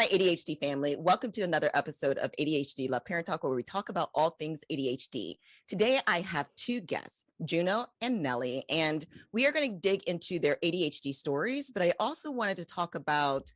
ADHD family. Welcome to another episode of ADHD Love Parent Talk, where we talk about all things ADHD. Today, I have two guests, Juno and Nelly, and we are going to dig into their ADHD stories, but I also wanted to talk about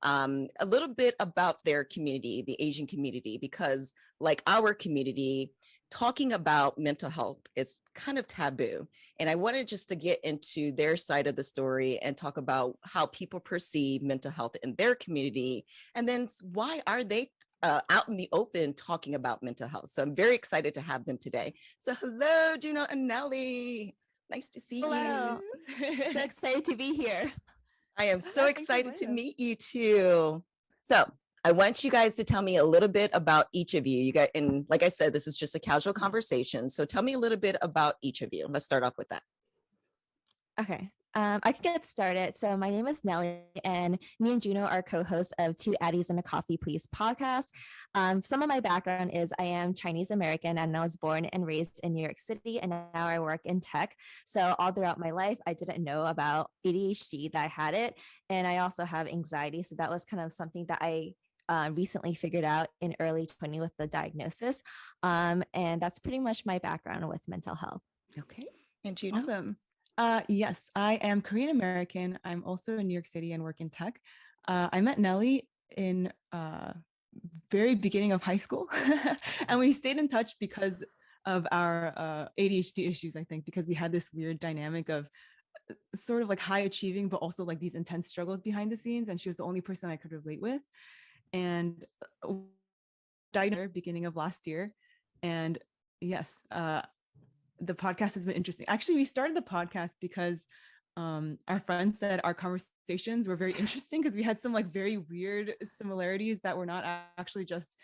a little bit about their community, the Asian community, because like our community, talking about mental health is kind of taboo. And I wanted just to get into their side of the story and talk about how people perceive mental health in their community. And then why are they out in the open talking about mental health? So I'm very excited to have them today. So hello, Juno and Nelly. Nice to see Hello. you. So excited to be here. I am so excited to meet you too. So I want you guys to tell me a little bit about each of you. You guys, and like I said, this is just a casual conversation. So tell me a little bit about each of you. Let's start off with that. Okay. I can get started. So my name is Nelly, and me and Juno are co-hosts of Two Addies and a Coffee Please podcast. Some of my background is I am Chinese American, and I was born and raised in New York City, and now I work in tech. So all throughout my life, I didn't know about ADHD, that I had it, and I also have anxiety. So that was kind of something that I recently figured out in early 20 with the diagnosis. And that's pretty much my background with mental health. Okay. And Juno? Awesome. Yes, I am Korean American. I'm also in New York City and work in tech. I met Nelly in very beginning of high school, and we stayed in touch because of our ADHD issues, I think, because we had this weird dynamic of sort of like high achieving, but also like these intense struggles behind the scenes. And she was the only person I could relate with. And died in the beginning of last year. And yes, the podcast has been interesting. Actually, we started the podcast because our friends said our conversations were very interesting because we had some like very weird similarities that were not actually just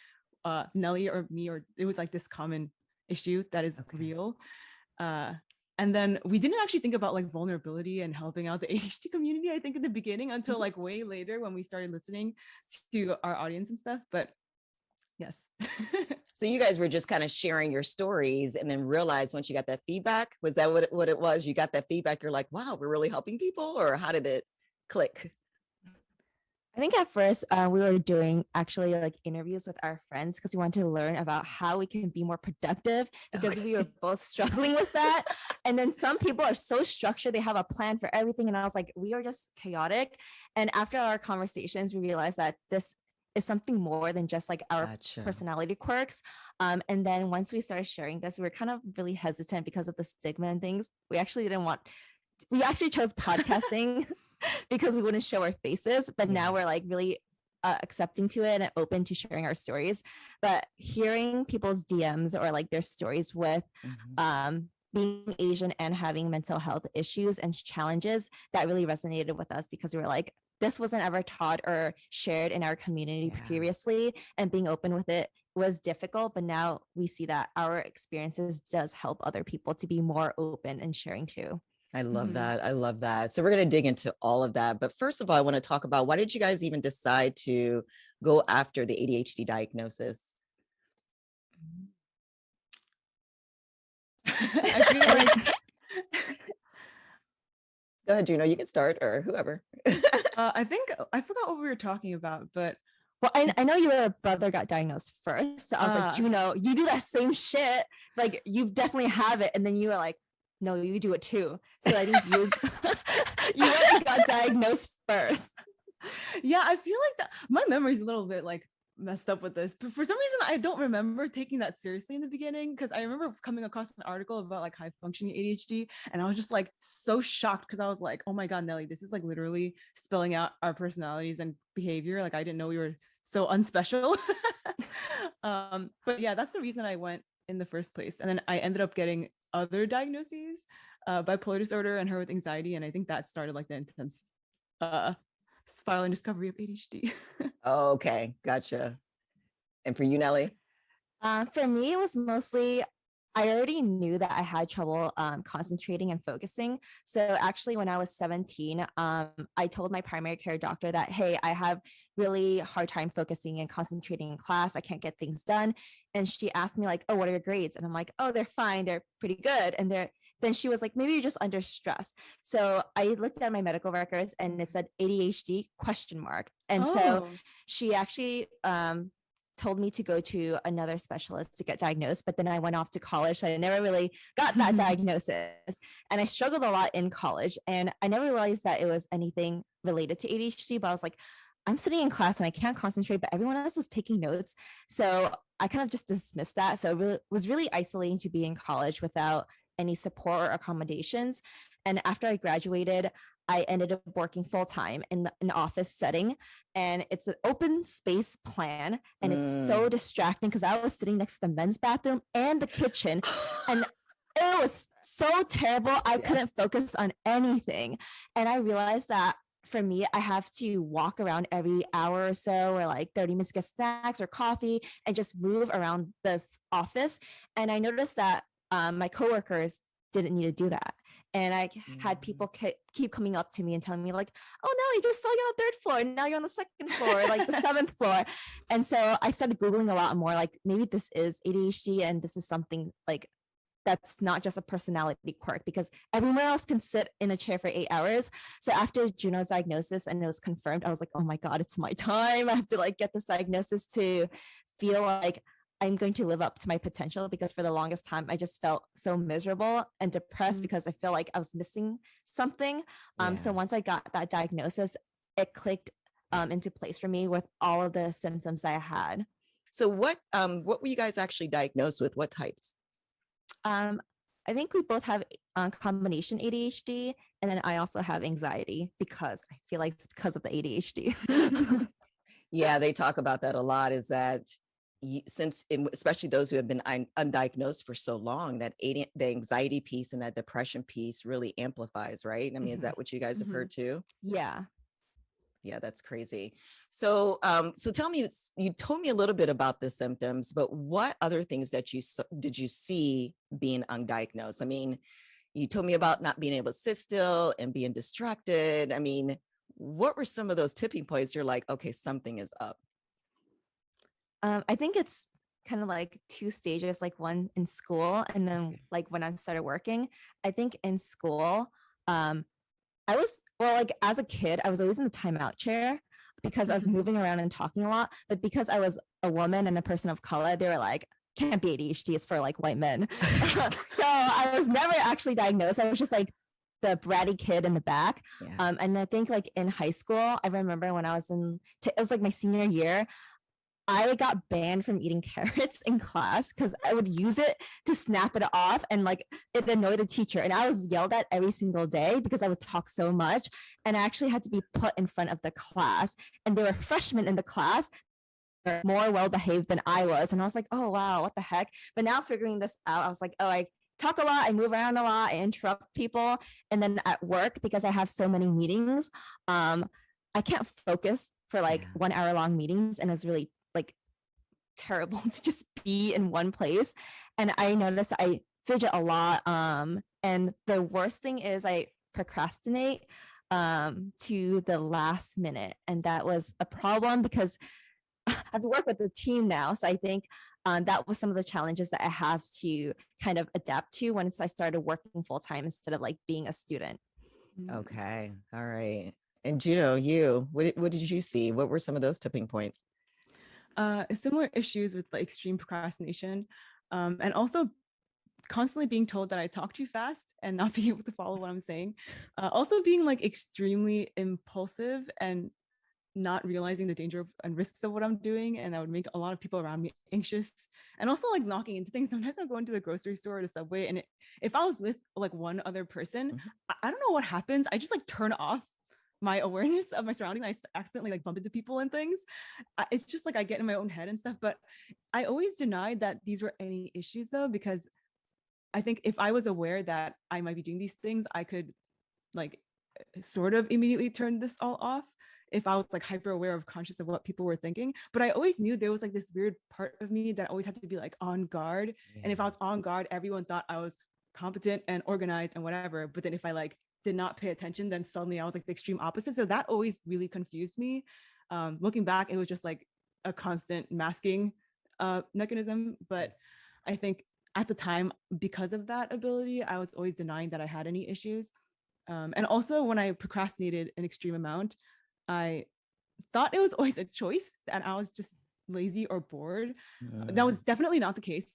Nelly or me, or it was like this common issue that is real. And then we didn't actually think about like vulnerability and helping out the ADHD community, I think, in the beginning until like way later when we started listening to our audience and stuff. But yes. So you guys were just kind of sharing your stories and then realized once you got that feedback, was that what it was? You got that feedback, you're like, wow, we're really helping people, or how did it click? I think at first we were doing actually like interviews with our friends because we wanted to learn about how we can be more productive because we were both struggling with that. And then some people are so structured, they have a plan for everything. And I was like, we are just chaotic. And after our conversations, we realized that this is something more than just like our personality quirks. And then once we started sharing this, we were kind of really hesitant because of the stigma and things. We actually chose podcasting because we wouldn't show our faces, but now we're like really accepting to it and open to sharing our stories. But hearing people's DMs or like their stories with being Asian and having mental health issues and challenges, that really resonated with us because we were like, this wasn't ever taught or shared in our community previously, and being open with it was difficult, but now we see that our experiences does help other people to be more open and sharing too. I love that. I love that. So we're going to dig into all of that. But first of all, I want to talk about, why did you guys even decide to go after the ADHD diagnosis? I feel like Go ahead, Juno, you can start, or whoever. I think I forgot what we were talking about, but well, I know your brother got diagnosed first. So I was like, Juno, you do that same shit. Like, you definitely have it. And then you were like, no, you do it too. So I think you already got diagnosed first. Yeah, I feel like that my memory is a little bit like messed up with this, but for some reason I don't remember taking that seriously in the beginning, because I remember coming across an article about like high functioning ADHD, and I was just like so shocked because I was like, oh my god, Nelly, this is like literally spelling out our personalities and behavior. Like, I didn't know we were so unspecial. But yeah, that's the reason I went in the first place. And then I ended up getting other diagnoses, bipolar disorder and her with anxiety, and I think that started like the intense file and discovery of ADHD. Oh, okay, gotcha. And for you, Nelly? For me, it was mostly, I already knew that I had trouble concentrating and focusing. So actually, when I was 17, I told my primary care doctor that, hey, I have really hard time focusing and concentrating in class. I can't get things done. And she asked me like, oh, what are your grades? And I'm like, oh, they're fine. They're pretty good. And then she was like, maybe you're just under stress. So I looked at my medical records and it said ADHD question mark. And so Oh. she actually told me to go to another specialist to get diagnosed, but then I went off to college, so I never really got that diagnosis. And I struggled a lot in college, and I never realized that it was anything related to ADHD, but I was like, I'm sitting in class and I can't concentrate, but everyone else is taking notes. So I kind of just dismissed that. So it really, was really isolating to be in college without any support or accommodations. And after I graduated, I ended up working full time in an office setting, and it's an open space plan, and it's so distracting because I was sitting next to the men's bathroom and the kitchen, and it was so terrible. I couldn't focus on anything, and I realized that for me, I have to walk around every hour or so, or like 30 minutes, get snacks or coffee, and just move around the office. And I noticed that my coworkers didn't need to do that. And I had people keep coming up to me and telling me like, oh, Nelly, just saw you on the third floor. And now you're on the second floor, like the seventh floor. And so I started Googling a lot more, like maybe this is ADHD and this is something like that's not just a personality quirk, because everyone else can sit in a chair for 8 hours. So after Juno's diagnosis and it was confirmed, I was like, oh my God, it's my time. I have to like get this diagnosis to feel like I'm going to live up to my potential, because for the longest time, I just felt so miserable and depressed because I feel like I was missing something. So once I got that diagnosis, it clicked into place for me with all of the symptoms that I had. So what were you guys actually diagnosed with? What types? I think we both have combination ADHD, and then I also have anxiety, because I feel like it's because of the ADHD. Yeah, they talk about that a lot, is that especially those who have been undiagnosed for so long, that the anxiety piece and that depression piece really amplifies, right? I mean, is that what you guys have heard too? Yeah. Yeah, that's crazy. So, so tell me, you told me a little bit about the symptoms, but what other things that did you see being undiagnosed? I mean, you told me about not being able to sit still and being distracted. I mean, what were some of those tipping points? You're like, okay, something is up. I think it's kind of like two stages, like one in school and then like when I started working. I think in school, I was, well, like as a kid, I was always in the timeout chair because I was moving around and talking a lot. But because I was a woman and a person of color, they were like, can't be ADHD, it's for like white men. So I was never actually diagnosed. I was just like the bratty kid in the back. And I think like in high school, I remember when I was it was like my senior year, I got banned from eating carrots in class because I would use it to snap it off, and like it annoyed the teacher. And I was yelled at every single day because I would talk so much. And I actually had to be put in front of the class. And there were freshmen in the class more well behaved than I was. And I was like, oh, wow, what the heck? But now figuring this out, I was like, oh, I talk a lot, I move around a lot, I interrupt people. And then at work, because I have so many meetings, I can't focus for like 1 hour long meetings. And it's really like terrible to just be in one place. And I noticed that I fidget a lot. And the worst thing is I procrastinate to the last minute. And that was a problem because I have to work with the team now. So I think that was some of the challenges that I have to kind of adapt to once I started working full time instead of like being a student. Okay. All right. And Juno, what did you see? What were some of those tipping points? Similar issues with like extreme procrastination, and also constantly being told that I talk too fast and not being able to follow what I'm saying. Also being like extremely impulsive and not realizing the danger and risks of what I'm doing, and that would make a lot of people around me anxious. And also like knocking into things. Sometimes I'm going to the grocery store or the subway, and if I was with like one other person, I don't know what happens. I just like turn off my awareness of my surroundings. I accidentally like bump into people and things. It's just like I get in my own head and stuff. But I always denied that these were any issues though, because I think if I was aware that I might be doing these things, I could like sort of immediately turn this all off. if I was like hyper aware of conscious of what people were thinking. But I always knew there was like this weird part of me that always had to be like on guard. Yeah. And if I was on guard, everyone thought I was competent and organized and whatever. But then if I like did not pay attention, then suddenly I was like the extreme opposite. So that always really confused me. Looking back, it was just like a constant masking mechanism. But I think at the time, because of that ability, I was always denying that I had any issues. And also when I procrastinated an extreme amount, I thought it was always a choice and I was just lazy or bored. That was definitely not the case.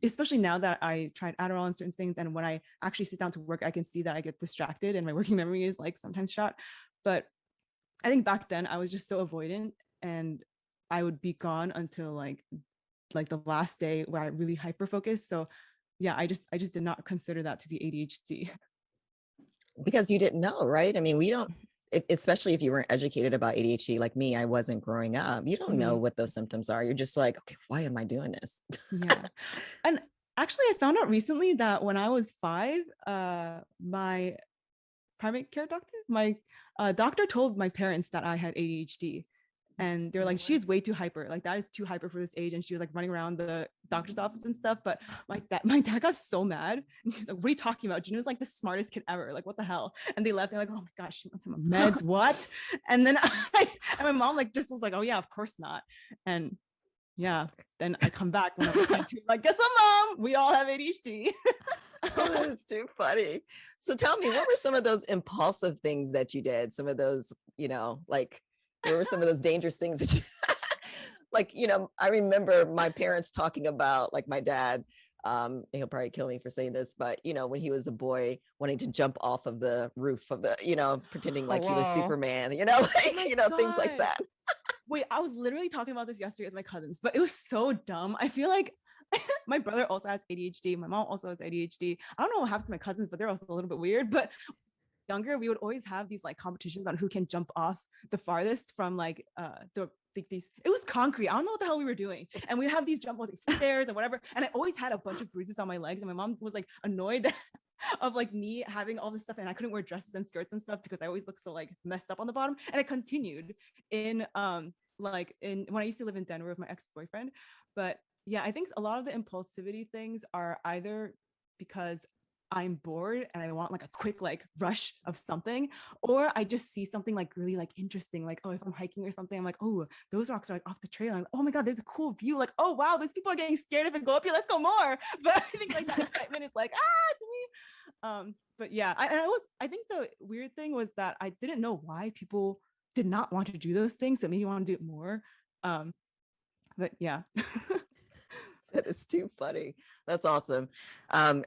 Especially now that I tried Adderall and certain things. And when I actually sit down to work, I can see that I get distracted and my working memory is like sometimes shot. But I think back then I was just so avoidant and I would be gone until like the last day where I really hyper focused. So yeah, I just did not consider that to be ADHD. Because you didn't know, right? I mean, we don't, especially if you weren't educated about ADHD like me, I wasn't growing up. You don't know what those symptoms are. You're just like, okay, why am I doing this? Yeah. And actually, I found out recently that when I was 5, my primary care doctor, my doctor told my parents that I had ADHD. And they're like, she's way too hyper. Like that is too hyper for this age. And she was like running around the doctor's office and stuff. But my dad got so mad. And he's like, what are you talking about? Juno's like the smartest kid ever. Like, what the hell? And they left. They're like, oh my gosh, she wants him on meds. What? And then and my mom like just was like, oh yeah, of course not. And yeah, then I come back when I was like, guess what, mom? We all have ADHD. Oh, that is too funny. So tell me, what were some of those impulsive things that you did? Some of those, like, what were some of those dangerous things that you like, I remember my parents talking about, like my dad, he'll probably kill me for saying this, but when he was a boy wanting to jump off of the roof of the, pretending like he was Superman, things like that. Wait, I was literally talking about this yesterday with my cousins, but it was so dumb. I feel like my brother also has ADHD. My mom also has ADHD. I don't know what happens to my cousins, but they're also a little bit weird. But younger, we would always have these like competitions on who can jump off the farthest from like these. It was concrete. I don't know what the hell we were doing, and we have these jump off these stairs and whatever. And I always had a bunch of bruises on my legs, and my mom was like annoyed of like me having all this stuff, and I couldn't wear dresses and skirts and stuff because I always looked so like messed up on the bottom. And it continued in when I used to live in Denver with my ex-boyfriend. But yeah, I think a lot of the impulsivity things are either because I'm bored and I want like a quick like rush of something, or I just see something like really like interesting, like, oh, if I'm hiking or something, I'm like, oh, those rocks are like off the trail. I'm like, oh my God, there's a cool view. Like, oh wow, those people are getting scared if I go up here, let's go more. But I think like that excitement is like, it's me. But yeah, I think the weird thing was that I didn't know why people did not want to do those things. So maybe want to do it more. But yeah. That is too funny. That's awesome.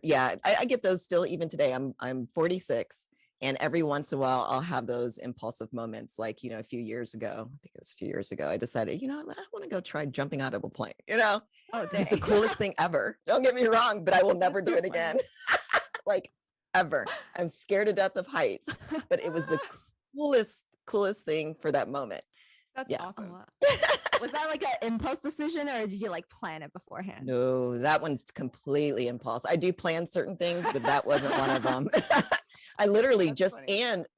Yeah, I get those still even today. I'm 46, and every once in a while I'll have those impulsive moments. Like, a few years ago, I think it was a few years ago, I decided, I want to go try jumping out of a plane. It's the coolest thing ever. Don't get me wrong, but I will never do it again. Like ever. I'm scared to death of heights, but it was the coolest thing for that moment. That's awesome. Was that like an impulse decision, or did you like plan it beforehand? No, that one's completely impulse. I do plan certain things, but that wasn't one of them. I literally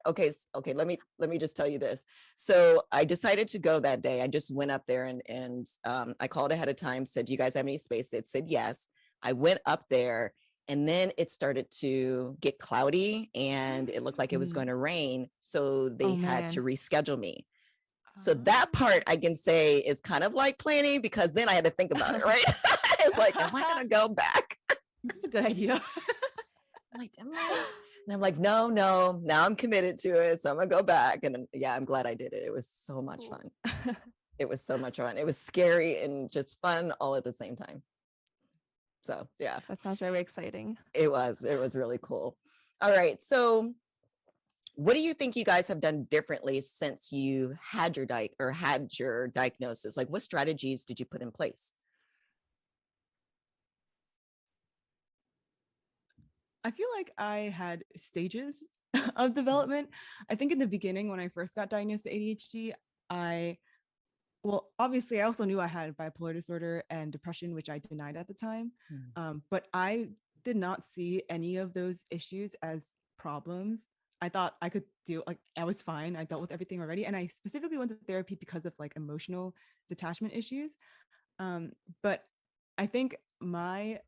okay, let me just tell you this. So I decided to go that day. I just went up there and I called ahead of time, said, do you guys have any space? It said yes. I went up there, and then it started to get cloudy and it looked like it was going to rain. So they had to reschedule me. So that part I can say is kind of like planning, because then I had to think about it, right? It's like, am I going to go back? That's a good idea. And I'm like, no, now I'm committed to it. So I'm going to go back. And yeah, I'm glad I did it. It was so much fun. It was so much fun. It was scary and just fun all at the same time. So yeah. That sounds very exciting. It was really cool. All right. So what do you think you guys have done differently since you had your diagnosis? Like, what strategies did you put in place? I feel like I had stages of development. I think in the beginning, when I first got diagnosed with ADHD, obviously I also knew I had bipolar disorder and depression, which I denied at the time. But I did not see any of those issues as problems. I thought I could deal, like I was fine. I dealt with everything already. And I specifically went to therapy because of like emotional detachment issues. But I think my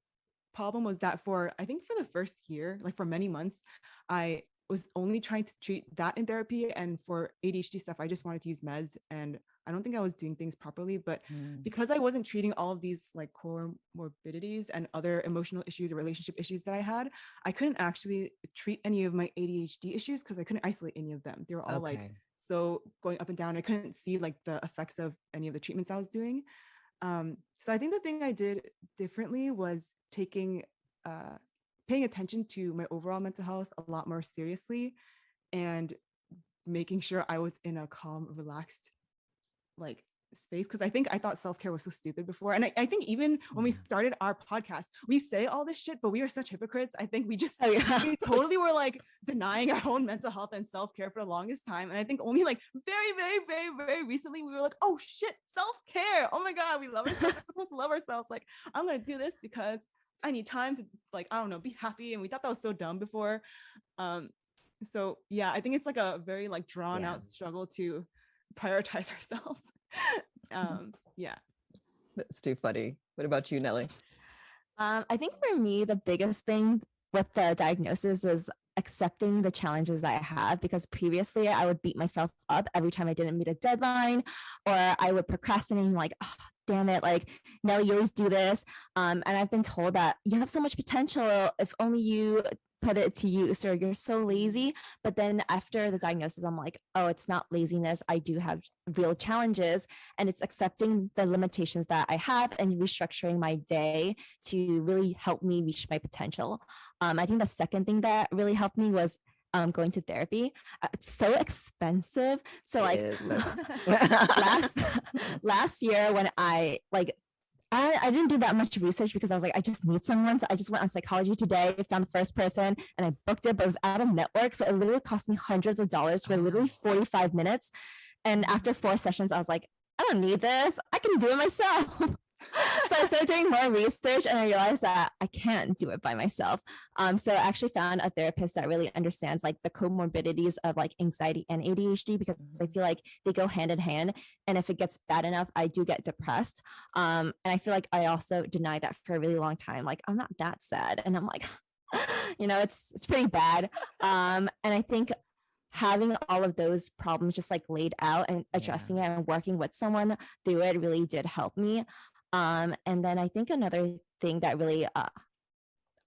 problem was that I think for the first year, like for many months, I was only trying to treat that in therapy. And for ADHD stuff, I just wanted to use meds. And I don't think I was doing things properly. But because I wasn't treating all of these like comorbidities and other emotional issues or relationship issues that I had, I couldn't actually treat any of my ADHD issues because I couldn't isolate any of them. They were all like so going up and down. I couldn't see like the effects of any of the treatments I was doing. So I think the thing I did differently was paying attention to my overall mental health a lot more seriously and making sure I was in a calm, relaxed like space. Because I thought self-care was so stupid before. And I think even when we started our podcast, we say all this shit, but we are such hypocrites. I think we we totally were like denying our own mental health and self-care for the longest time. And I think only like very, very, very, very recently we were like, oh shit, self-care. Oh my God, we love ourselves. We're supposed to love ourselves. Like, I'm going to do this because I need time to like, I don't know, be happy. And we thought that was so dumb before. So yeah, I think it's like a very like drawn out struggle to prioritize ourselves. Yeah. That's too funny. What about you, Nelly? I think for me, the biggest thing with the diagnosis is accepting the challenges that I have, because previously I would beat myself up every time I didn't meet a deadline, or I would procrastinate like, oh, damn it, like, Nelly, you always do this. And I've been told that you have so much potential if only you put it to use, or you're so lazy. But then after the diagnosis, I'm like, oh, it's not laziness. I do have real challenges, and it's accepting the limitations that I have and restructuring my day to really help me reach my potential. I think the second thing that really helped me was going to therapy. It's so expensive. So like last year when I didn't do that much research because I was like, I just need someone. So I just went on Psychology Today, found the first person, and I booked it, but it was out of network. So it literally cost me hundreds of dollars for literally 45 minutes. And after 4 sessions, I was like, I don't need this. I can do it myself. So I started doing more research, and I realized that I can't do it by myself. So I actually found a therapist that really understands like the comorbidities of like anxiety and ADHD, because I feel like they go hand in hand. And if it gets bad enough, I do get depressed. And I feel like I also denied that for a really long time. Like, I'm not that sad. And I'm like, it's pretty bad. And I think having all of those problems just like laid out and addressing it and working with someone through it really did help me. And then I think another thing that really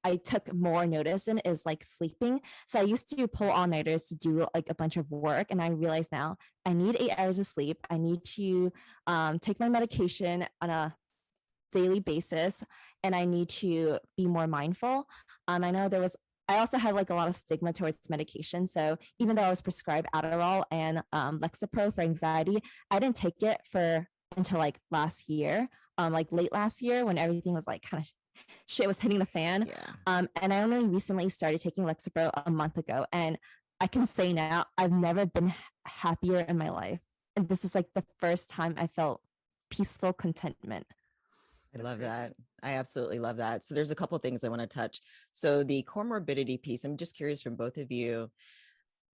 I took more notice in is like sleeping. So I used to pull all-nighters to do like a bunch of work, and I realize now I need 8 hours of sleep. I need to take my medication on a daily basis, and I need to be more mindful. I know I also had like a lot of stigma towards medication. So even though I was prescribed Adderall and Lexapro for anxiety, I didn't take it until like last year. Like late last year, when everything was like kind of shit was hitting the fan. And I only recently started taking Lexapro a month ago. And I can say now, I've never been happier in my life. And this is like the first time I felt peaceful contentment. I love that. I absolutely love that. So there's a couple of things I want to touch. So the comorbidity piece, I'm just curious from both of you,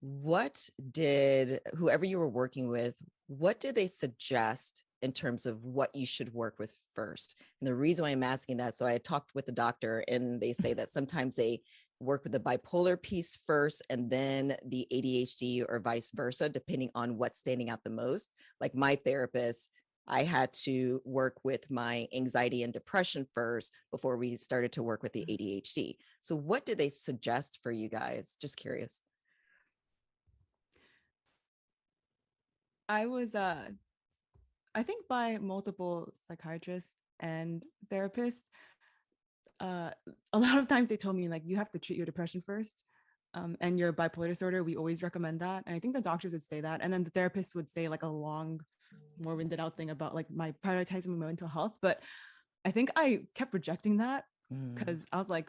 what did whoever you were working with, what did they suggest in terms of what you should work with first? And the reason why I'm asking that, so I talked with the doctor, and they say that sometimes they work with the bipolar piece first and then the ADHD, or vice versa, depending on what's standing out the most. Like my therapist, I had to work with my anxiety and depression first before we started to work with the ADHD. So what did they suggest for you guys? Just curious. I was I think by multiple psychiatrists and therapists. A lot of times they told me like, you have to treat your depression first, and your bipolar disorder. We always recommend that. And I think the doctors would say that. And then the therapist would say like a long, more winded out thing about like my prioritizing my mental health. But I think I kept rejecting that because I was like,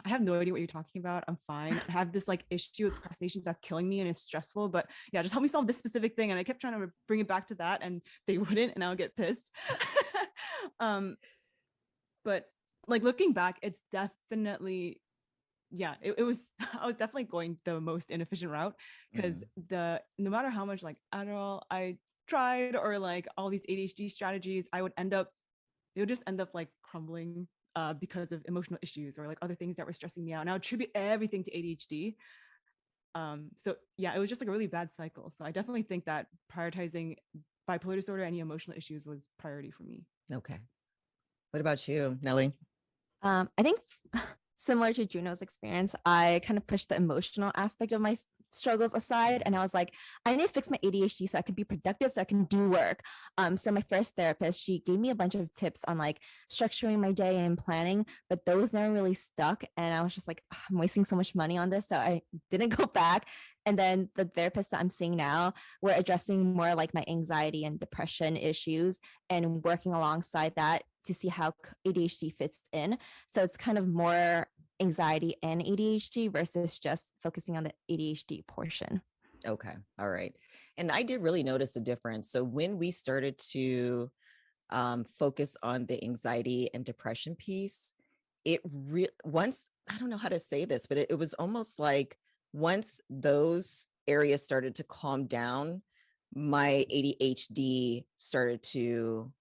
I have no idea what you're talking about. I'm fine. I have this like issue with procrastination that's killing me, and it's stressful. But yeah, just help me solve this specific thing. And I kept trying to bring it back to that, and they wouldn't, and I would get pissed. But like looking back, it's definitely yeah, it was, I was definitely going the most inefficient route, because no matter how much like Adderall I tried, or like all these ADHD strategies, they would just end up like crumbling because of emotional issues or like other things that were stressing me out. And I would attribute everything to ADHD. So yeah, it was just like a really bad cycle. So I definitely think that prioritizing bipolar disorder, any emotional issues, was priority for me. Okay. What about you, Nelly? I think similar to Juno's experience, I kind of pushed the emotional aspect of my struggles aside, and I was like, I need to fix my ADHD so I can be productive, so I can do work. So my first therapist, she gave me a bunch of tips on like structuring my day and planning, but those never really stuck, and I was just like, I'm wasting so much money on this, so I didn't go back. And then the therapist that I'm seeing now, we're addressing more like my anxiety and depression issues and working alongside that to see how ADHD fits in. So it's kind of more anxiety and ADHD versus just focusing on the ADHD portion. Okay. All right. And I did really notice a difference. So when we started to focus on the anxiety and depression piece, once, I don't know how to say this, but it was almost like once those areas started to calm down, my ADHD started to,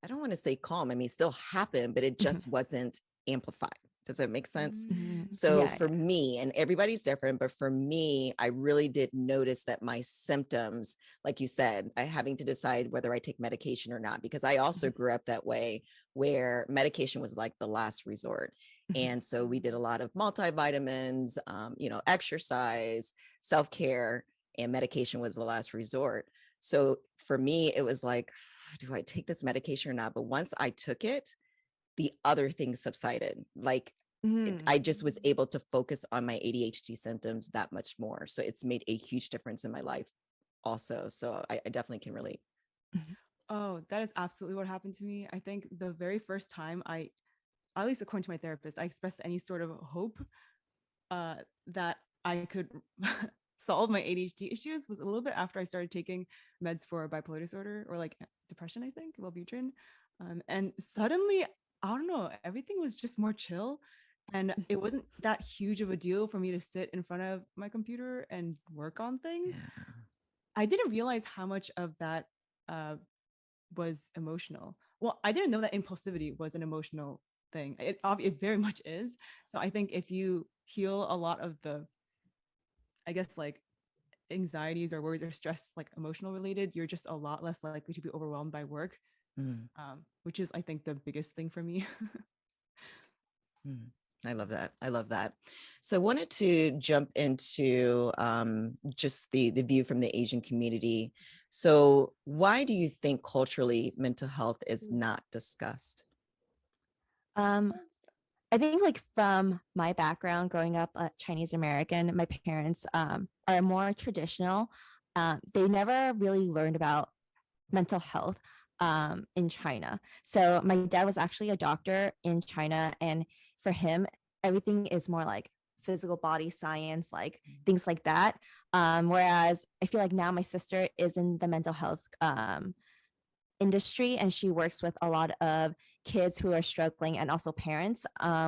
I don't want to say calm. I mean, it still happened, but it just wasn't amplified. Does that make sense? So Yeah, for me, and everybody's different, but for me, I really did notice that my symptoms, like you said, I having to decide whether I take medication or not, because I also grew up that way where medication was like the last resort. And so we did a lot of multivitamins, exercise, self-care, and medication was the last resort. So for me, it was like, do I take this medication or not? But once I took it, the other things subsided. Like I just was able to focus on my ADHD symptoms that much more. So it's made a huge difference in my life also. So I definitely can relate. Oh, that is absolutely what happened to me. I think the very first time at least according to my therapist, I expressed any sort of hope that I could solve my ADHD issues was a little bit after I started taking meds for bipolar disorder, or like depression, I think, Wellbutrin. And suddenly, I don't know, everything was just more chill. And it wasn't that huge of a deal for me to sit in front of my computer and work on things. Yeah. I didn't realize how much of that was emotional. Well, I didn't know that impulsivity was an emotional thing. It very much is. So I think if you heal a lot of the, I guess, like anxieties or worries or stress, like emotional related, you're just a lot less likely to be overwhelmed by work, Mm, which is, I think, the biggest thing for me. mm. I love that. I love that. So I wanted to jump into just the view from the Asian community. So why do you think culturally mental health is not discussed? Um, I think like from my background growing up Chinese American, my parents are more traditional. They never really learned about mental health in China. So my dad was actually a doctor in China, and for him, everything is more like physical body science, like things like that. Whereas I feel like now my sister is in the mental health industry, and she works with a lot of kids who are struggling and also parents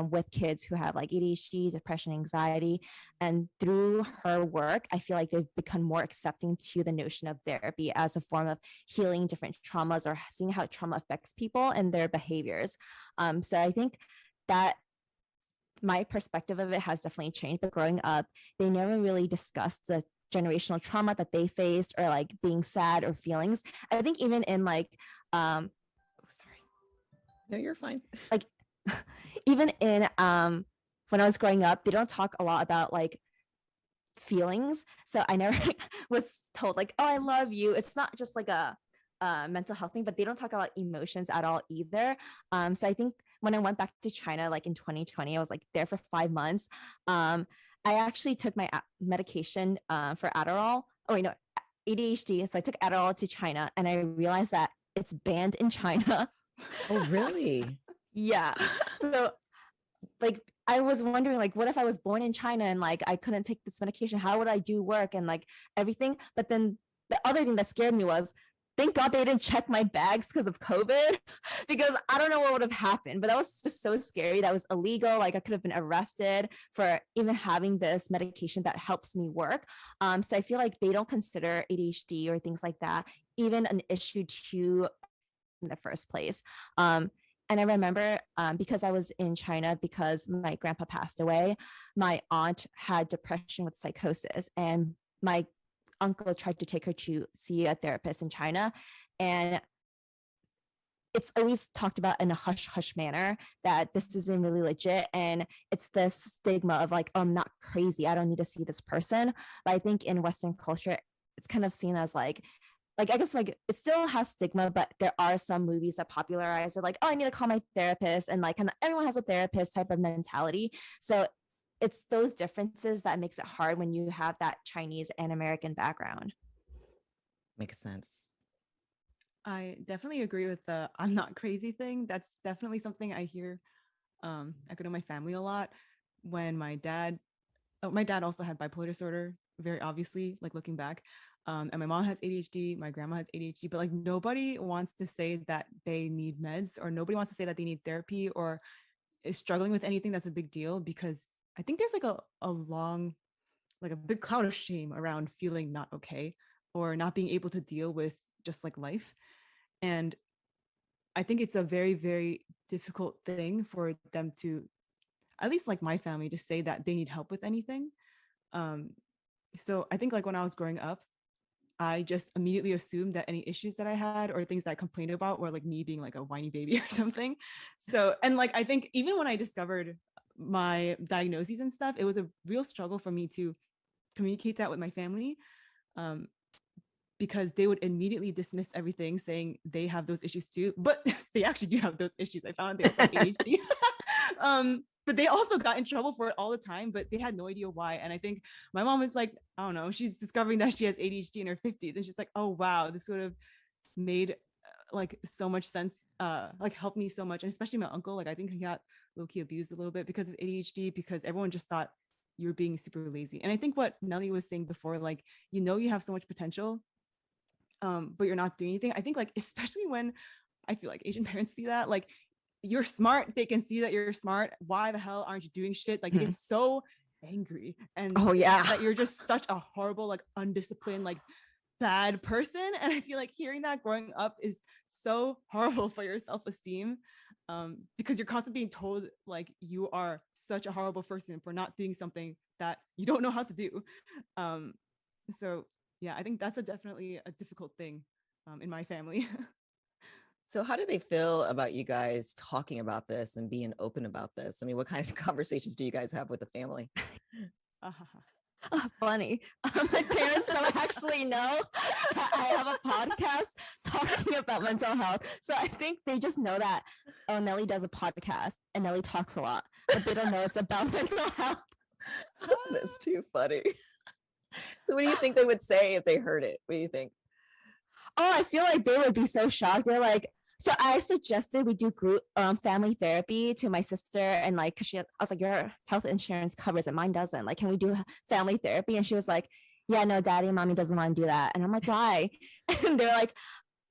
with kids who have like ADHD, depression, anxiety. And through her work, I feel like they've become more accepting to the notion of therapy as a form of healing different traumas or seeing how trauma affects people and their behaviors. So I think that my perspective of it has definitely changed. But growing up, they never really discussed the generational trauma that they faced or like being sad or feelings. I think even in like sorry, No, you're fine. like even in when I was growing up, they don't talk a lot about like feelings. So I never was told like, oh, I love you. It's not just like a mental health thing, but they don't talk about emotions at all either. So I think when I went back to China, like in 2020, I was like there for 5 months. I actually took my medication for Adderall. Oh, wait, no, ADHD. So I took Adderall to China, and I realized that it's banned in China. Oh, really? Yeah. So like I was wondering, like, what if I was born in China and like I couldn't take this medication? How would I do work and like everything? But then the other thing that scared me was thank God they didn't check my bags because of COVID, because I don't know what would have happened. But that was just so scary. That was illegal. Like I could have been arrested for even having this medication that helps me work. So I feel like they don't consider ADHD or things like that even an issue to in the first place. And I remember because I was in China because my grandpa passed away, my aunt had depression with psychosis, and my uncle tried to take her to see a therapist in China. And it's always talked about in a hush hush manner that this isn't really legit. And it's this stigma of like, oh, I'm not crazy, I don't need to see this person. But I think in Western culture, it's kind of seen as like I guess like it still has stigma, but there are some movies that popularize it, like, oh, I need to call my therapist, and like kind of everyone has a therapist type of mentality. So it's those differences that makes it hard when you have that Chinese and American background. Makes sense. I definitely agree with the I'm not crazy thing. That's definitely something I hear echoed in my family a lot. When my dad also had bipolar disorder, very obviously, like looking back. And my mom has ADHD, my grandma has ADHD, but like nobody wants to say that they need meds, or nobody wants to say that they need therapy or is struggling with anything that's a big deal, because I think there's like a long, like a big cloud of shame around feeling not okay or not being able to deal with just like life. And I think it's a very, very difficult thing for them to, at least like my family, to say that they need help with anything. So I think like when I was growing up, I just immediately assumed that any issues that I had or things that I complained about were like me being like a whiny baby or something. So, and like, I think even when I discovered my diagnoses and stuff, it was a real struggle for me to communicate that with my family, because they would immediately dismiss everything, saying they have those issues too, but they actually do have those issues. I found they also have ADHD. But they also got in trouble for it all the time, but they had no idea why. And I think my mom is like, I don't know, she's discovering that she has ADHD in her 50s. And she's like, oh, wow, this would have made like so much sense, like helped me so much. And especially my uncle, like I think he got low-key abused a little bit because of ADHD, because everyone just thought you're being super lazy. And I think what Nelly was saying before, like, you have so much potential, but you're not doing anything. I think like, especially when I feel like Asian parents see that, like, you're smart, they can see that you're smart, why the hell aren't you doing shit? Like, it is so angry. And oh yeah, that you're just such a horrible, like undisciplined, like bad person. And I feel like hearing that growing up is so horrible for your self-esteem, because you're constantly being told like you are such a horrible person for not doing something that you don't know how to do. So yeah, I think that's definitely a difficult thing in my family. So how do they feel about you guys talking about this and being open about this? I mean, what kind of conversations do you guys have with the family? Funny. My parents don't actually know that I have a podcast talking about mental health. So I think they just know that, oh, Nelly does a podcast and Nelly talks a lot, but they don't know it's about mental health. That's too funny. So what do you think they would say if they heard it? What do you think? Oh, I feel like they would be so shocked. They're like, so I suggested we do group family therapy to my sister, and like, cause I was like, your health insurance covers it, mine doesn't. Like, can we do family therapy? And she was like, yeah, no, daddy and mommy doesn't want to do that. And I'm like, why? And they're like,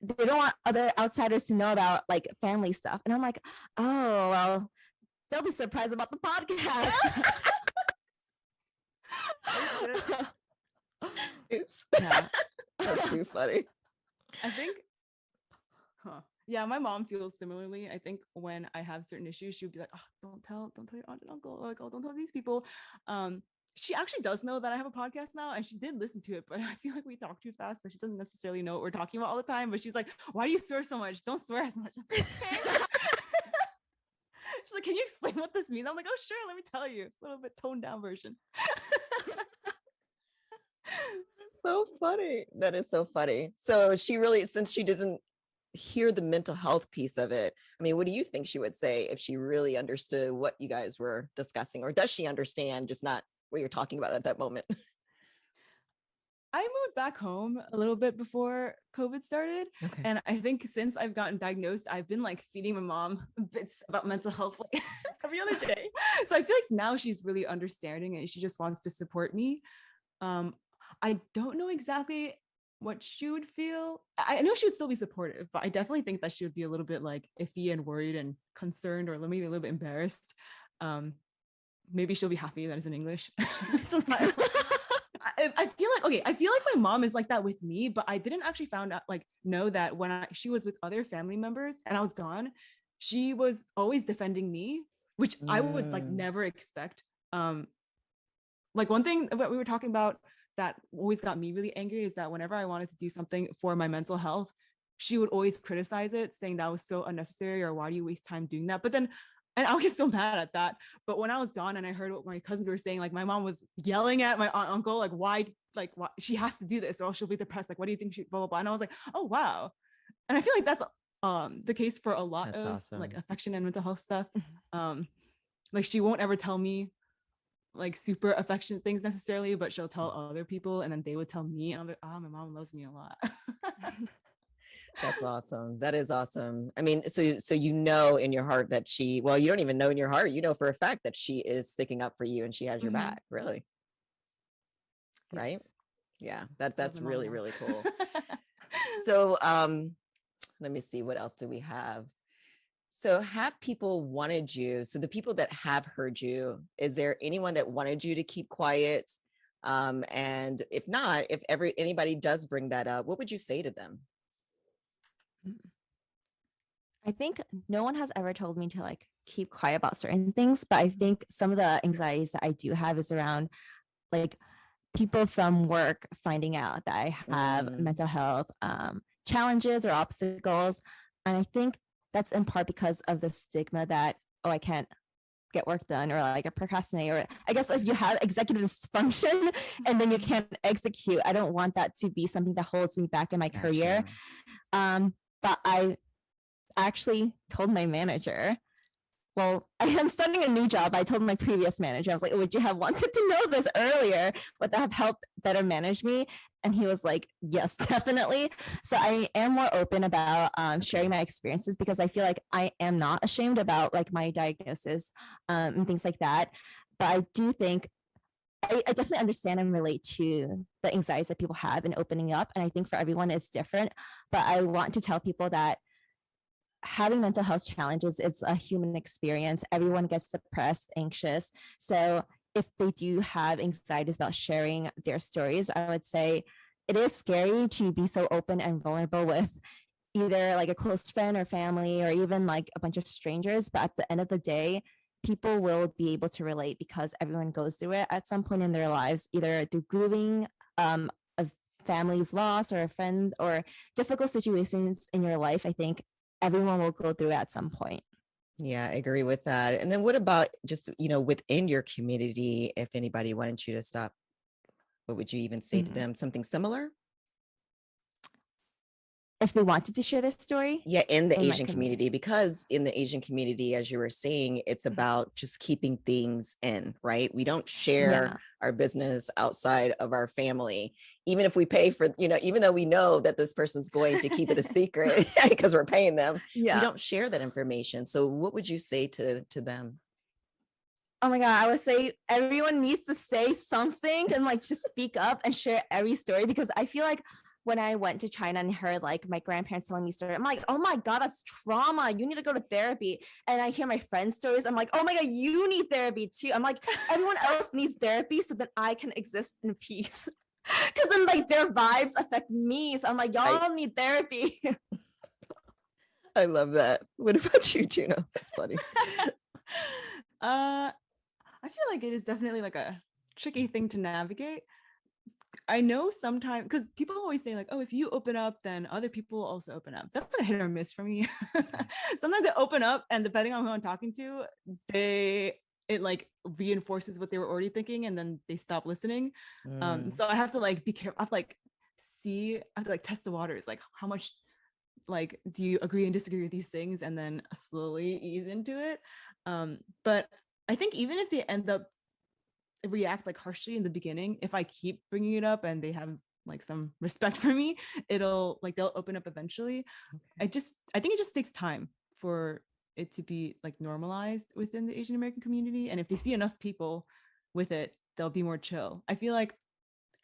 they don't want other outsiders to know about like family stuff. And I'm like, oh, well, they'll be surprised about the podcast. Oops. Yeah. That's too funny. I think, yeah, my mom feels similarly. I think when I have certain issues, she would be like, oh, don't tell your aunt and uncle, like, oh, don't tell these people. She actually does know that I have a podcast now, and she did listen to it, but I feel like we talk too fast, so she doesn't necessarily know what we're talking about all the time. But she's like, why do you swear so much? Don't swear as much. She's like, can you explain what this means? I'm like, oh, sure, let me tell you. A little bit toned down version. So funny. That is so funny. So she really, since she doesn't hear the mental health piece of it, I mean, what do you think she would say if she really understood what you guys were discussing? Or does she understand, just not what you're talking about at that moment? I moved back home a little bit before COVID started. Okay. And I think since I've gotten diagnosed, I've been like feeding my mom bits about mental health like every other day. So I feel like now she's really understanding and she just wants to support me. I don't know exactly what she would feel. I know she would still be supportive, but I definitely think that she would be a little bit like iffy and worried and concerned, or maybe a little bit embarrassed. Maybe she'll be happy that it's in English. I feel like, okay, I feel like my mom is like that with me, but I didn't actually know that when she was with other family members and I was gone, she was always defending me, which I would like never expect. Like one thing that we were talking about that always got me really angry is that whenever I wanted to do something for my mental health, she would always criticize it, saying that was so unnecessary, or why do you waste time doing that? But then, and I was so mad at that. But when I was gone and I heard what my cousins were saying, like my mom was yelling at my aunt, uncle, like why she has to do this or else she'll be depressed. Like, what do you think she blah, blah, blah. And I was like, oh, wow. And I feel like that's the case for a lot That's of awesome. like affection and mental health stuff. Like she won't ever tell me like super affectionate things necessarily, but she'll tell other people and then they would tell me, and I'm like, oh, my mom loves me a lot. That's awesome. That is awesome. I mean, so you know in your heart that she, well, you don't even know in your heart, you know for a fact that she is sticking up for you and she has your back, really. Yes. Right? Yeah, that's Love really, them all. really cool. So let me see, what else do we have? So have people wanted you, so the people that have heard you, is there anyone that wanted you to keep quiet? And if not, if anybody does bring that up, what would you say to them? I think no one has ever told me to like keep quiet about certain things, but I think some of the anxieties that I do have is around like people from work finding out that I have mental health challenges or obstacles. And I think that's in part because of the stigma that, oh, I can't get work done, or like a procrastinate, or I guess if you have executive dysfunction and then you can't execute, I don't want that to be something that holds me back in my career. But I actually told my manager, well, I am starting a new job. I told my previous manager, I was like, would you have wanted to know this earlier? Would that have helped better manage me? And he was like, yes, definitely. So I am more open about sharing my experiences, because I feel like I am not ashamed about like my diagnosis and things like that. But I do think I definitely understand and relate to the anxieties that people have in opening up. And I think for everyone it's different. But I want to tell people that having mental health challenges, it's a human experience. Everyone gets depressed, anxious. So if they do have anxieties about sharing their stories, I would say it is scary to be so open and vulnerable with either like a close friend or family, or even like a bunch of strangers. But at the end of the day, people will be able to relate, because everyone goes through it at some point in their lives, either through grieving a family's loss, or a friend, or difficult situations in your life. I think everyone will go through it at some point. Yeah, I agree with that. And then what about just, within your community, if anybody wanted you to stop, what would you even say to them? Something similar? If they wanted to share their story? Yeah, in the Asian community, because in the Asian community, as you were saying, it's about just keeping things in, right? We don't share our business outside of our family, even if we pay for, even though we know that this person's going to keep it a secret because we're paying them. We don't share that information. So what would you say to them? Oh my God, I would say everyone needs to say something and like just speak up and share every story, because I feel like when I went to China and heard like my grandparents telling me stories, I'm like, oh my God, that's trauma. You need to go to therapy. And I hear my friends' stories. I'm like, oh my God, you need therapy too. I'm like, everyone else needs therapy so that I can exist in peace. Because then like their vibes affect me. So I'm like, y'all need therapy. I love that. What about you, Juno? That's funny. I feel like it is definitely like a tricky thing to navigate. I know sometimes, because people always say like, oh, if you open up, then other people will also open up. That's like a hit or miss for me. Sometimes they open up, and depending on who I'm talking to, it like reinforces what they were already thinking, and then they stop listening. So I have to like be careful. I have to like test the waters, like how much like do you agree and disagree with these things, and then slowly ease into it. But I think even if they end up react like harshly in the beginning, if I keep bringing it up and they have like some respect for me, they'll open up eventually. I think it just takes time for it to be like normalized within the Asian American community, and if they see enough people with it, they'll be more chill. I feel like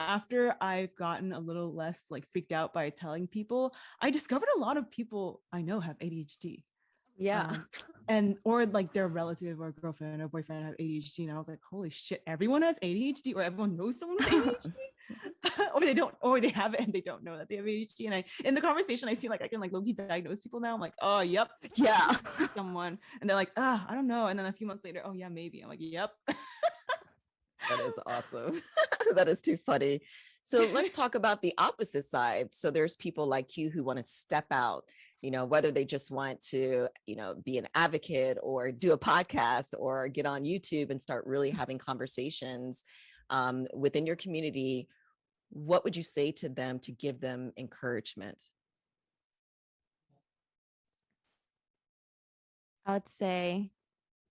after I've gotten a little less like freaked out by telling people, I discovered a lot of people I know have ADHD. Yeah. And or like their relative or girlfriend or boyfriend have ADHD. And I was like, holy shit, everyone has ADHD, or everyone knows someone with ADHD. Or they don't, or they have it and they don't know that they have ADHD. And in the conversation, I feel like I can like low-key diagnose people now. I'm like, oh, yep. Yeah. Someone. And they're like, I don't know. And then a few months later, oh yeah, maybe. I'm like, yep. That is awesome. That is too funny. So let's talk about the opposite side. So there's people like you who want to step out, whether they just want to, be an advocate or do a podcast or get on YouTube and start really having conversations within your community. What would you say to them to give them encouragement? I would say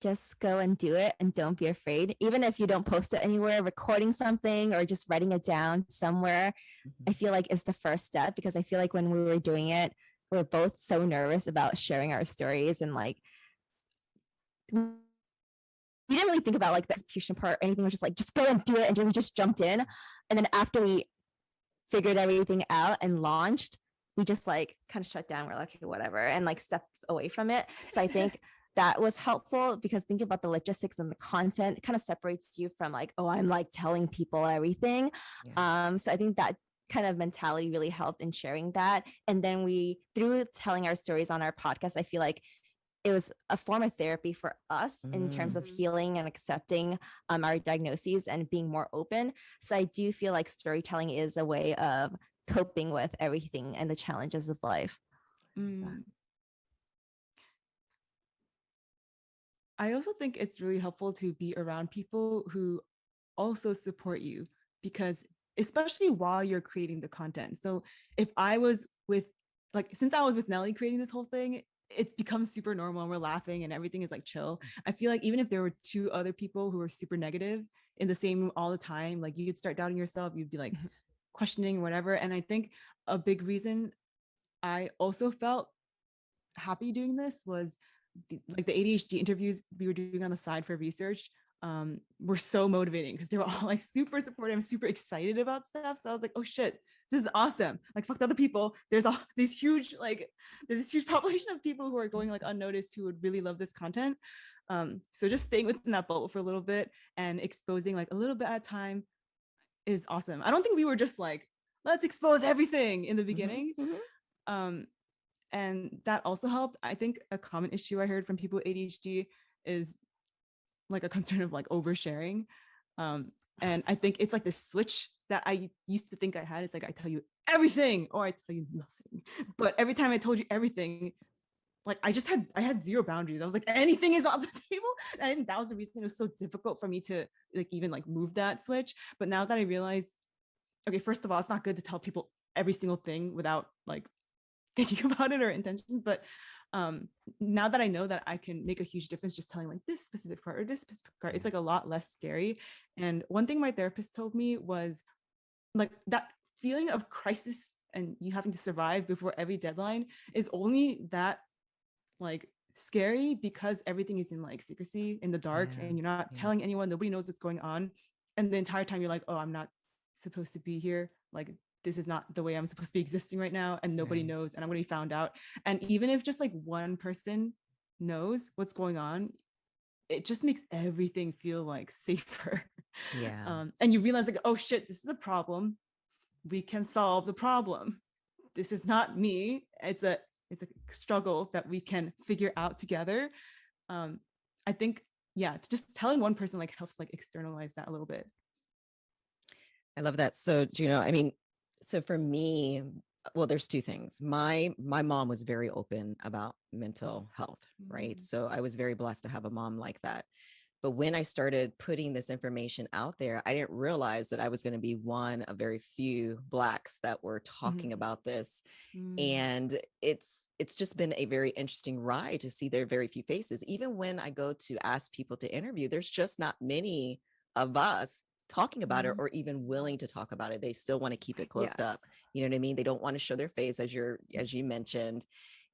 just go and do it and don't be afraid. Even if you don't post it anywhere, recording something or just writing it down somewhere, I feel like is the first step, because I feel like when we were doing it, we are both so nervous about sharing our stories, and like we didn't really think about like the execution part or anything. It was just like, just go and do it. And then we just jumped in. And then after we figured everything out and launched, we just like kind of shut down. We're like, okay, whatever, and like stepped away from it. So I think that was helpful, because thinking about the logistics and the content kind of separates you from like, oh, I'm like telling people everything. Yeah. So I think that kind of mentality really helped in sharing that. And then through telling our stories on our podcast, I feel like it was a form of therapy for us in terms of healing and accepting our diagnoses and being more open. So I do feel like storytelling is a way of coping with everything and the challenges of life. I also think it's really helpful to be around people who also support you, because especially while you're creating the content. So if I was since I was with Nelly creating this whole thing, it's become super normal and we're laughing and everything is like chill. I feel like even if there were two other people who were super negative in the same room all the time, like you could start doubting yourself, you'd be like questioning whatever. And I think a big reason I also felt happy doing this was the ADHD interviews we were doing on the side for research were so motivating, because they were all like super supportive and super excited about stuff. So I was like, oh shit, this is awesome. Like, fuck the other people. There's all these huge, there's this huge population of people who are going like unnoticed who would really love this content. So just staying within that bubble for a little bit and exposing like a little bit at a time is awesome. I don't think we were just like, let's expose everything in the beginning. And that also helped. I think a common issue I heard from people with ADHD is like a concern of like oversharing. And I think it's like the switch that I used to think I had. It's like, I tell you everything or I tell you nothing. But every time I told you everything, like I had zero boundaries. I was like, anything is on the table. And I think that was the reason it was so difficult for me to like even like move that switch. But now that I realize, okay, first of all, it's not good to tell people every single thing without like thinking about it or intention. But now that I know that I can make a huge difference just telling like this specific part or this specific part, it's like a lot less scary. And one thing my therapist told me was like that feeling of crisis and you having to survive before every deadline is only that like scary because everything is in like secrecy in the dark and you're not telling anyone, nobody knows what's going on. And the entire time you're like, oh, I'm not supposed to be here. Like, this is not the way I'm supposed to be existing right now. And nobody knows. And I'm going to be found out. And even if just like one person knows what's going on, it just makes everything feel like safer. And you realize like, oh shit, this is a problem. We can solve the problem. This is not me. It's a struggle that we can figure out together. I think, just telling one person like helps like externalize that a little bit. I love that. So, Juno, I mean, so for me, well, there's two things. My mom was very open about mental health, right? So I was very blessed to have a mom like that. But when I started putting this information out there, I didn't realize that I was going to be one of very few Blacks that were talking about this. And it's just been a very interesting ride to see their very few faces. Even when I go to ask people to interview, there's just not many of us talking about it or even willing to talk about it. They still want to keep it closed up. You know what I mean? They don't want to show their face, as you mentioned.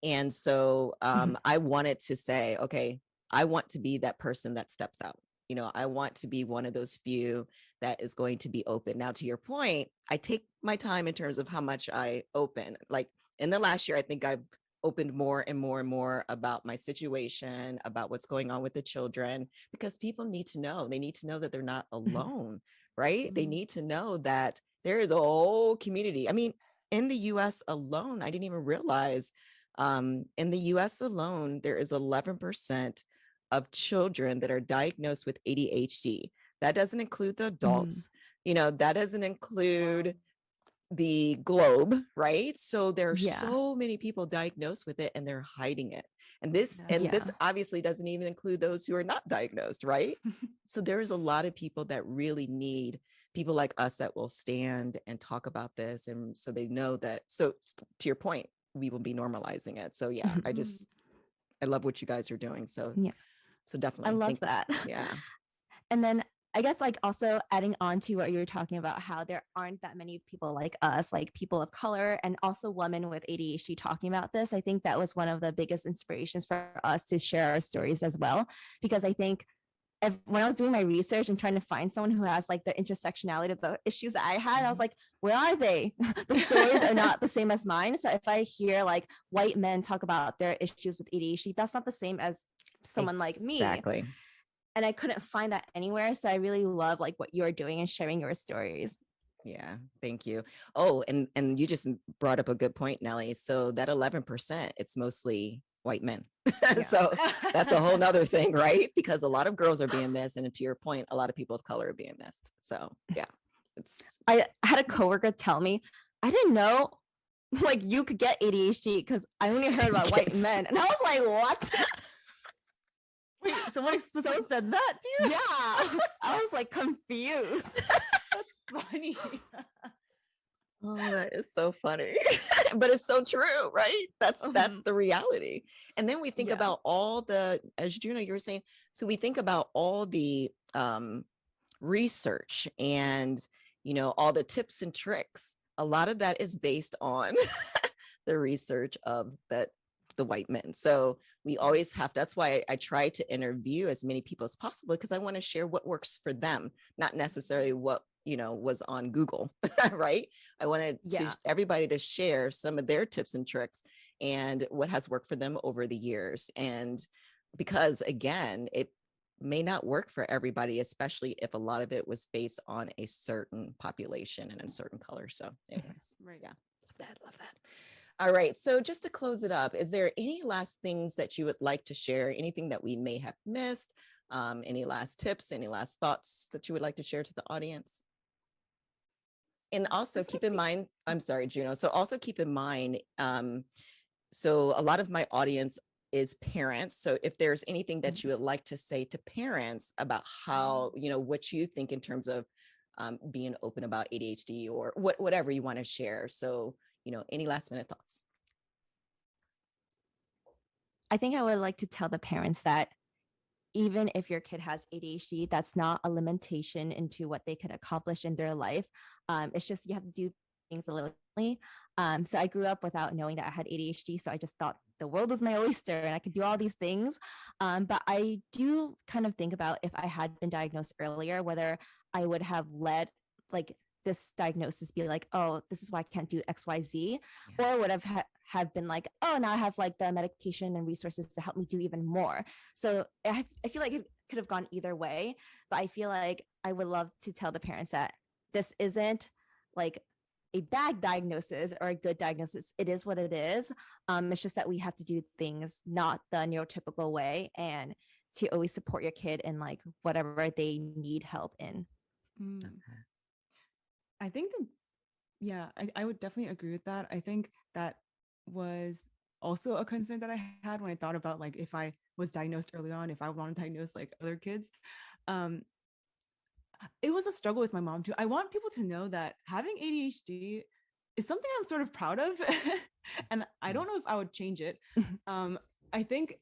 And so I wanted to say, okay, I want to be that person that steps out. you know, I want to be one of those few that is going to be open. Now, to your point, I take my time in terms of how much I open. Like in the last year, I think I've opened more and more and more about my situation, about what's going on with the children, because people need to know. They need to know that they're not alone, right? They need to know that there is a whole community. I mean, in the US alone, I didn't even realize in the US alone, there is 11% of children that are diagnosed with ADHD. That doesn't include the adults, you know, that doesn't include the globe, right? So there are so many people diagnosed with it and they're hiding it. And this obviously doesn't even include those who are not diagnosed, right? So there's a lot of people that really need people like us that will stand and talk about this. And so they know that, so to your point, we will be normalizing it. So yeah, I love what you guys are doing. So so definitely. I love that. Yeah. And then I guess like also adding on to what you were talking about, how there aren't that many people like us, like people of color and also women with ADHD talking about this. I think that was one of the biggest inspirations for us to share our stories as well. Because I think when I was doing my research and trying to find someone who has like the intersectionality of the issues that I had, I was like, where are they? The stories are not the same as mine. So if I hear like white men talk about their issues with ADHD, that's not the same as someone like me. Exactly. And I couldn't find that anywhere. So I really love like what you're doing and sharing your stories. Yeah, thank you. Oh, and you just brought up a good point, Nelly. So that 11%, it's mostly white men. So that's a whole nother thing, right? Because a lot of girls are being missed. And to your point, a lot of people of color are being missed. So yeah, I had a coworker tell me, I didn't know like you could get ADHD because I only heard about white men. And I was like, what? Wait, someone so said that to you? Yeah. I was like confused. That's funny. Oh, that is so funny. But it's so true, right? That's the reality. And then we think about all the, as Juno, you were saying, so we think about all the research and, you know, all the tips and tricks. A lot of that is based on the research of the white men. So we always have, that's why I try to interview as many people as possible, because I want to share what works for them, not necessarily what, you know, was on Google, right? I wanted everybody to share some of their tips and tricks and what has worked for them over the years. And because again, it may not work for everybody, especially if a lot of it was based on a certain population and a certain color. So anyways, yeah, love that. All right. So just to close it up, is there any last things that you would like to share? Anything that we may have missed? Any last tips, any last thoughts that you would like to share to the audience? And also keep in mind, I'm sorry, Juno. So also keep in mind, so a lot of my audience is parents. So if there's anything that you would like to say to parents about how, you know, what you think in terms of being open about ADHD or whatever you want to share. So, you know, any last minute thoughts? I think I would like to tell the parents that even if your kid has ADHD, that's not a limitation into what they can accomplish in their life. It's just you have to do things a little differently. So I grew up without knowing that I had ADHD. So I just thought the world was my oyster and I could do all these things. But I do kind of think about if I had been diagnosed earlier, whether I would have let like this diagnosis be like, oh, this is why I can't do XYZ, or would have been like, oh, now I have like the medication and resources to help me do even more. So I feel like it could have gone either way, but I feel like I would love to tell the parents that this isn't like a bad diagnosis or a good diagnosis. It is what it is. It's just that we have to do things not the neurotypical way, and to always support your kid in like whatever they need help in. I think I would definitely agree with that. I think that was also a concern that I had when I thought about like if I was diagnosed early on, if I want to diagnose like other kids. It was a struggle with my mom too. I want people to know that having ADHD is something I'm sort of proud of. And I don't know if I would change it. I think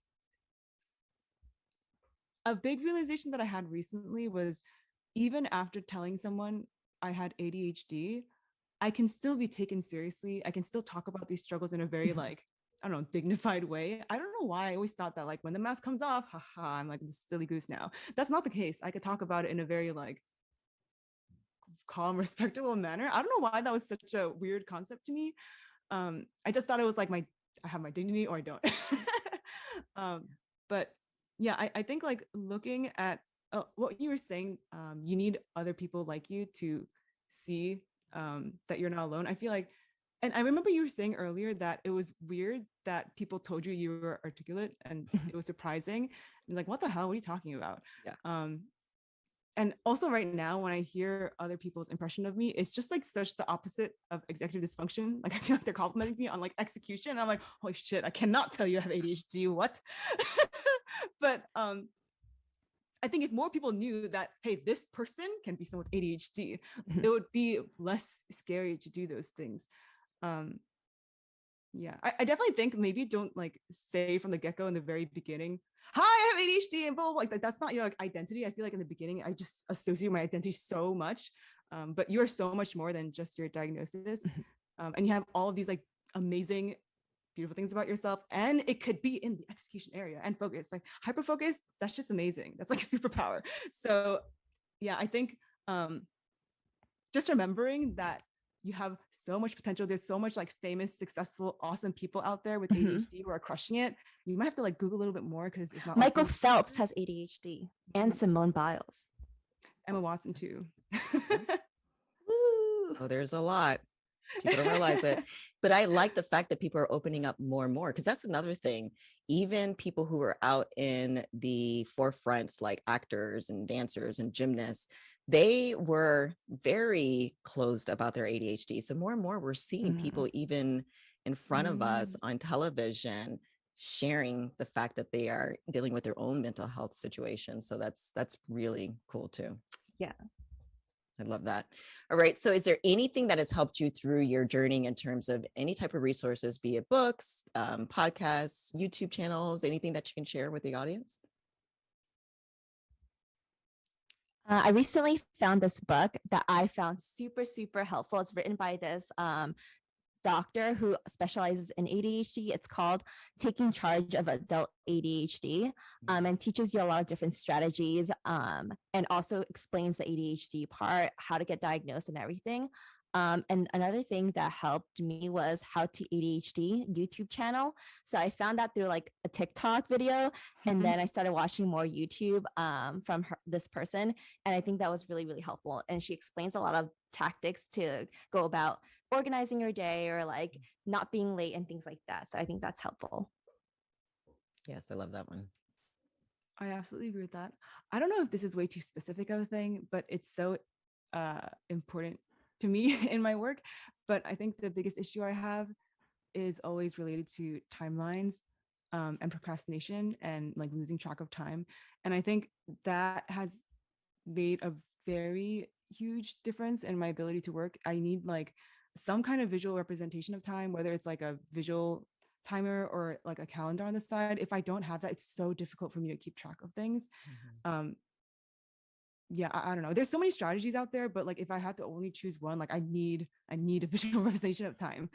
a big realization that I had recently was even after telling someone I had ADHD, I can still be taken seriously. I can still talk about these struggles in a very like I don't know, dignified way. I don't know why I always thought that like when the mask comes off, haha, I'm like this silly goose now. That's not the case. I could talk about it in a very like calm, respectable manner. I don't know why that was such a weird concept to me. I just thought it was like I have my dignity or I don't. um, but yeah, I think like looking at what you were saying, you need other people like you to see that you're not alone. I feel like, and I remember you were saying earlier that it was weird that people told you you were articulate, and it was surprising. And like, what the hell? What are you talking about? Yeah. And also right now when I hear other people's impression of me, it's just like such the opposite of executive dysfunction. Like I feel like they're complimenting me on like execution, and I'm like, holy shit, I cannot tell you I have ADHD. What? But I think if more people knew that, hey, this person can be someone with ADHD, it would be less scary to do those things. Yeah, I definitely think maybe don't like say from the get-go in the very beginning, hi, I have ADHD and blah, blah, blah. Like that's not your like, identity. I feel like in the beginning, I just associate my identity so much. But you're so much more than just your diagnosis. And you have all of these like amazing, beautiful things about yourself. And it could be in the execution area and focus, like hyper focus. That's just amazing. That's like a superpower. So yeah, I think just remembering that you have so much potential. There's so much like famous, successful, awesome people out there with ADHD who are crushing it. You might have to like Google a little bit more because it's not. Michael Phelps has ADHD and Simone Biles. Emma Watson too. Oh, there's a lot. People don't realize it. But I like the fact that people are opening up more and more, because that's another thing. Even people who are out in the forefronts, like actors and dancers and gymnasts, they were very closed about their ADHD. So more and more we're seeing people even in front of us on television sharing the fact that they are dealing with their own mental health situation. So that's really cool too. Yeah. I love that. All right. So is there anything that has helped you through your journey in terms of any type of resources, be it books, podcasts, YouTube channels, anything that you can share with the audience? I recently found this book that I found super, super helpful. It's written by this doctor who specializes in ADHD. It's called Taking Charge of Adult ADHD, and teaches you a lot of different strategies, and also explains the ADHD part, how to get diagnosed and everything. And another thing that helped me was How to ADHD YouTube channel. So I found that through like a TikTok video, and then I started watching more YouTube from this person. And I think that was really, really helpful. And she explains a lot of tactics to go about organizing your day or like not being late and things like that. So I think that's helpful. Yes, I love that one. I absolutely agree with that. I don't know if this is way too specific of a thing, but it's so important to me in my work. But I think the biggest issue I have is always related to timelines and procrastination and like losing track of time. And I think that has made a very huge difference in my ability to work. I need like some kind of visual representation of time, whether it's like a visual timer or like a calendar on the side. If I don't have that, it's so difficult for me to keep track of things. Yeah, I don't know. There's so many strategies out there, but like if I had to only choose one, like I need a visual representation of time.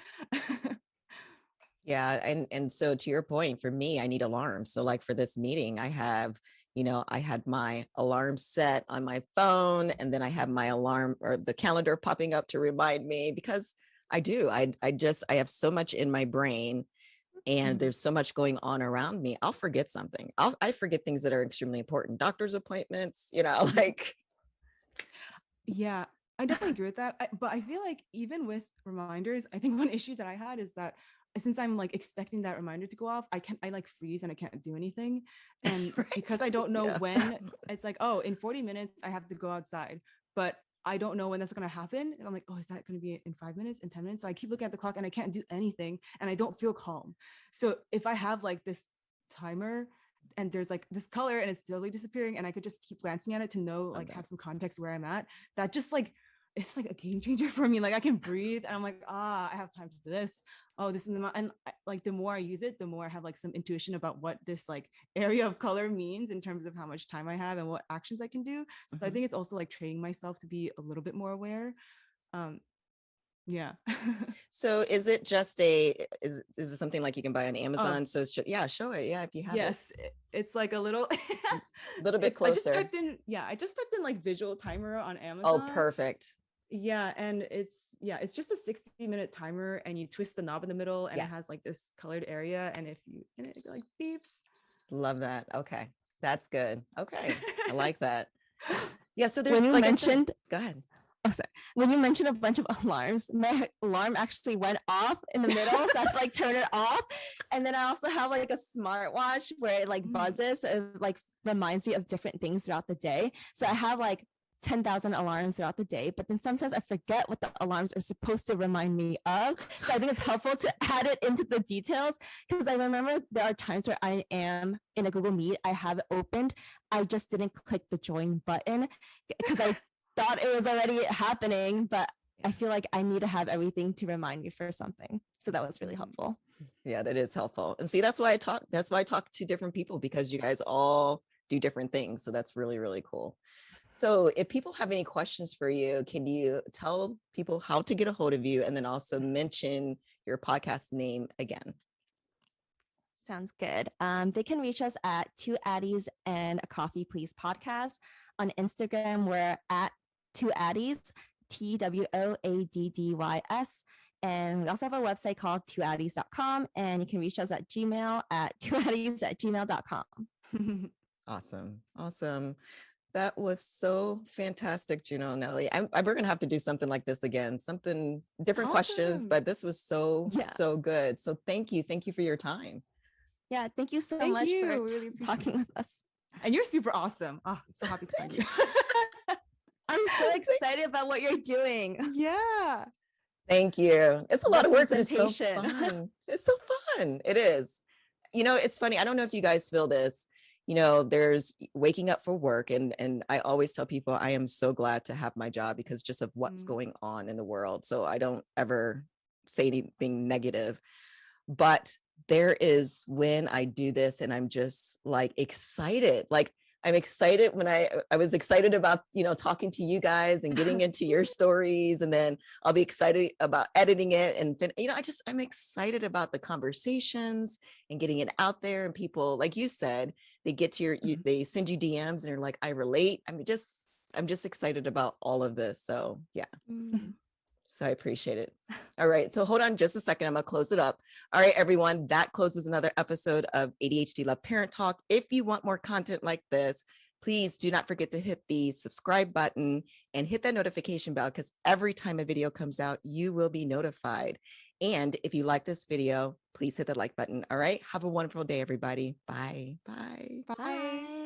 Yeah. And so to your point, for me, I need alarms. So like for this meeting, I have, I had my alarm set on my phone, and then I have my alarm or the calendar popping up to remind me, because I have so much in my brain, and there's so much going on around me. I'll forget something. I forget things that are extremely important. Doctor's appointments, like. Yeah, I definitely agree with that. But I feel like even with reminders, I think one issue that I had is that since I'm like expecting that reminder to go off, I like freeze and I can't do anything. And Right. because I don't know when, it's like, oh, in 40 minutes, I have to go outside. But I don't know when that's going to happen. And I'm like, oh, is that going to be in 5 minutes, in 10 minutes? So I keep looking at the clock and I can't do anything, and I don't feel calm. So if I have like this timer and there's like this color and it's slowly disappearing, and I could just keep glancing at it to know, like have some context where I'm at, that just like, it's like a game changer for me. Like I can breathe and I'm like, I have time to do this. Oh, this is and like the more I use it, the more I have like some intuition about what this like area of color means in terms of how much time I have and what actions I can do. So I think it's also like training myself to be a little bit more aware. Yeah. So is it just is it something like you can buy on Amazon? So it's just, yeah, show it. Yeah, if you have it. Yes, it's like a little Little bit I just closer. typed in, yeah, I just typed in like visual timer on Oh, Amazon. perfect. Yeah, and it's just a 60-minute timer, and you twist the knob in the middle, and Yeah. it has like this colored area, and it like beeps. Love that. Okay. That's good. Okay. I like that. Yeah. So there's, When you like I said, mentioned, go ahead. oh, sorry. When you mentioned a bunch of alarms, my alarm actually went off in the middle, so I had to like turn it off. And then I also have like a smartwatch where it like buzzes, so it like reminds me of different things throughout the day. So I have like 10,000 alarms throughout the day, but then sometimes I forget what the alarms are supposed to remind me of. So I think it's helpful to add it into the details, because I remember there are times where I am in a Google Meet, I have it opened, I just didn't click the join button because I thought it was already happening, but I feel like I need to have everything to remind me for something. So that was really helpful. Yeah, that is helpful. And see, that's why I talk to different people, because you guys all do different things. So that's really, really cool. So if people have any questions for you, can you tell people how to get a hold of you, and then also mention your podcast name again? Sounds good. They can reach us at Two Addies and a Coffee Please podcast. On Instagram, we're at Two Addies, TWOADDYS. And we also have a website called twoaddys.com. And you can reach us at Gmail at twoaddys@gmail.com. Awesome. Awesome. That was so fantastic, Juno and Nelly. We're going to have to do something like this again, something different questions, Awesome. but this was so good. So thank you. Thank you for your time. Yeah, thank you so Thank much you. for Really talking with us. And you're super awesome. Oh, I'm so happy to find you. I'm so excited about what you're doing. Yeah. Thank you. It's a lot of work, but it's so Representation. fun. It's so fun. It is. You know, it's funny. I don't know if you guys feel this. You know, there's waking up for work, and I always tell people I am so glad to have my job because just of what's going on in the world. So I don't ever say anything negative. But there is when I do this and I'm just like excited. Like I'm excited when I was excited about, you know, talking to you guys and getting into your stories, and then I'll be excited about editing it, and you know, I'm excited about the conversations and getting it out there, and people, like you said, they get to they send you DMs and you're like, I relate. I'm just excited about all of this. So yeah. So I appreciate it. All right. So hold on just a second. I'm going to close it up. All right, everyone. That closes another episode of ADHD Love Parent Talk. If you want more content like this, please do not forget to hit the subscribe button and hit that notification bell, because every time a video comes out, you will be notified. And if you like this video, please hit the like button. All right. Have a wonderful day, everybody. Bye. Bye. Bye.